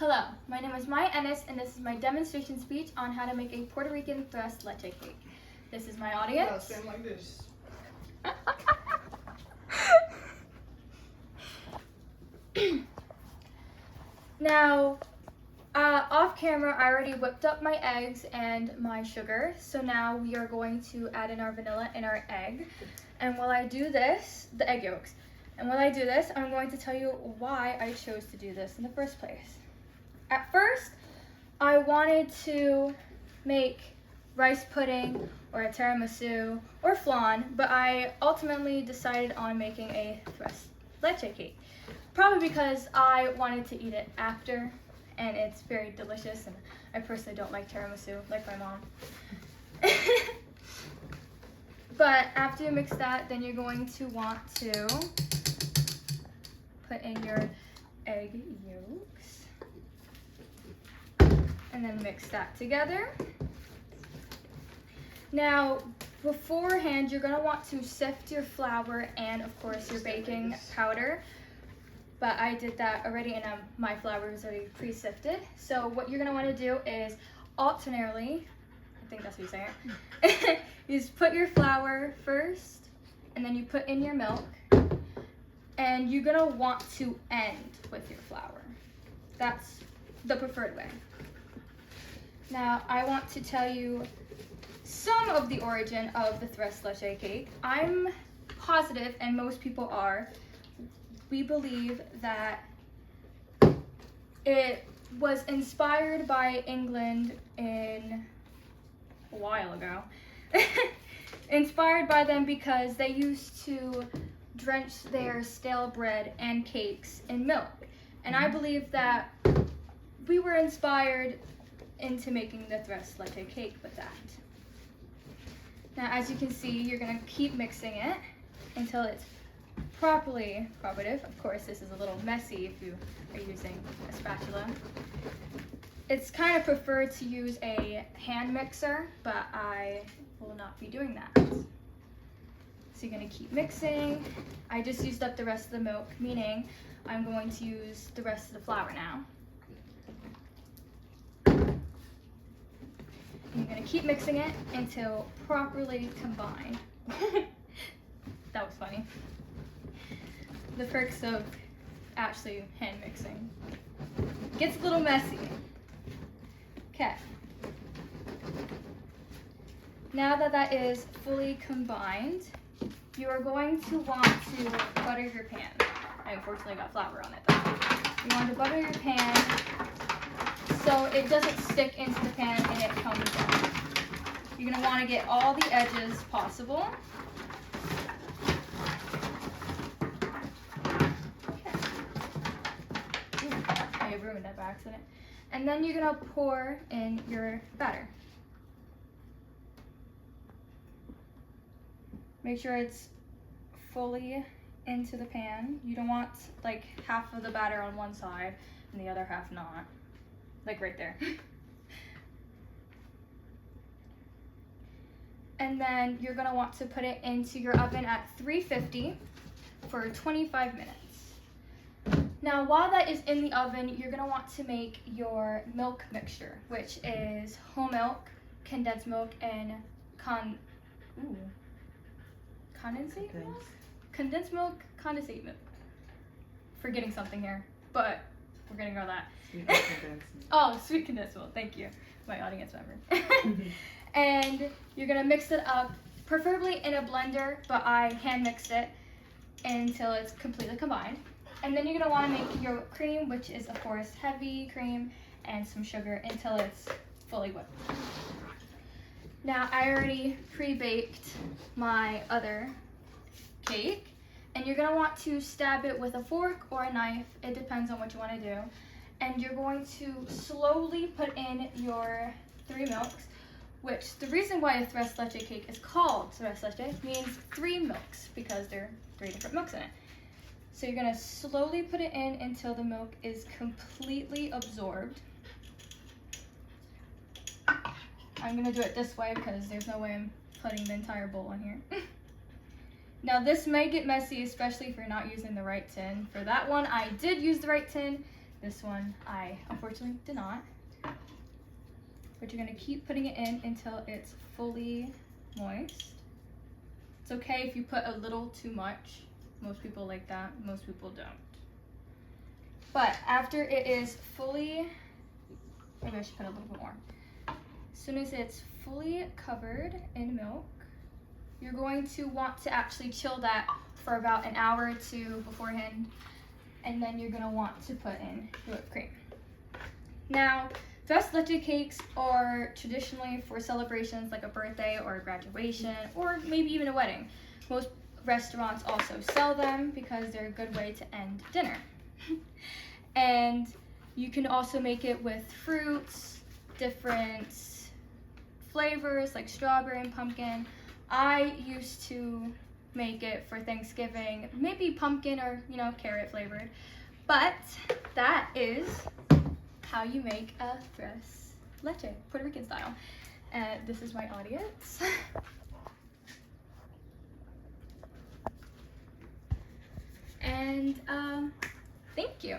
Hello, my name is Maya Ennis, and this is my demonstration speech on how to make a Puerto Rican thrust leche cake. This is my audience. Stand like this. Now, off camera, I already whipped up my eggs and my sugar. So now we are going to add in our vanilla and our egg. And while I do this, the egg yolks. And while I do this, I'm going to tell you why I chose to do this in the first place. At first, I wanted to make rice pudding or a tiramisu or flan, but I ultimately decided on making a thrust leche cake. Probably because I wanted to eat it after, and it's very delicious, and I personally don't like tiramisu like my mom. But after you mix that, then you're going to want to put in your egg yolks and then mix that together. Now, beforehand, you're going to want to sift your flour and, of course, your baking powder. But I did that already, and my flour was already pre-sifted. So what you're going to want to do is alternately, I think that's what you say it, you just put your flour first, and then you put in your milk, and you're going to want to end with your flour. That's the preferred way. Now, I want to tell you some of the origin of the thrust leche cake. I'm positive, and most people are, we believe that it was inspired by England in a while ago. Inspired by them because they used to drench their stale bread and cakes in milk. And I believe that we were inspired into making the thrust leche cake with that. Now, as you can see, you're gonna keep mixing it until it's properly cooperative. Of course, this is a little messy if you are using a spatula. It's kind of preferred to use a hand mixer, but I will not be doing that. So you're gonna keep mixing. I just used up the rest of the milk, meaning I'm going to use the rest of the flour now. You're gonna keep mixing it until properly combined. That was funny. The perks of actually hand mixing. Gets a little messy. Okay. Now that that is fully combined, you are going to want to butter your pan. I unfortunately got flour on it though. You want to butter your pan so it doesn't stick into the pan and it comes off. You're going to want to get all the edges possible. I ruined that by accident. And then you're going to pour in your batter. Make sure it's fully into the pan. You don't want like half of the batter on one side and the other half not. Like right there. And then you're gonna want to put it into your oven at 350 for 25 minutes. Now, while that is in the oven, you're gonna want to make your milk mixture, which is whole milk, condensed milk, and condensate milk? Condensed milk, condensate milk. Forgetting something here, but we're gonna go that. Sweet condensed milk. Oh, sweet condensed milk, thank you, my audience member. And you're gonna mix it up, preferably in a blender, but I hand mixed it until it's completely combined. And then you're gonna wanna make your whipped cream, which is of course heavy cream and some sugar until it's fully whipped. Now, I already pre-baked my other cake, and you're gonna want to stab it with a fork or a knife. It depends on what you wanna do. And you're going to slowly put in your 3 milks, which the reason why a thrust leche cake is called thrust leche means 3 milks, because there are 3 different milks in it. So you're gonna slowly put it in until the milk is completely absorbed. I'm gonna do it this way because there's no way I'm putting the entire bowl in here. Now this may get messy, especially if you're not using the right tin. For that one, I did use the right tin. This one I unfortunately did not. But you're gonna keep putting it in until it's fully moist. It's okay if you put a little too much. Most people like that, most people don't. But after it is fully, maybe I should put a little bit more. As soon as it's fully covered in milk, you're going to want to actually chill that for about an hour or two beforehand, and then you're gonna want to put in your whipped cream. Now, tres leche cakes are traditionally for celebrations like a birthday or a graduation, or maybe even a wedding. Most restaurants also sell them because they're a good way to end dinner. And you can also make it with fruits, different flavors like strawberry and pumpkin. I used to make it for Thanksgiving, maybe pumpkin or, carrot flavored. But that is how you make a tres leche, Puerto Rican style. This is my audience. And thank you.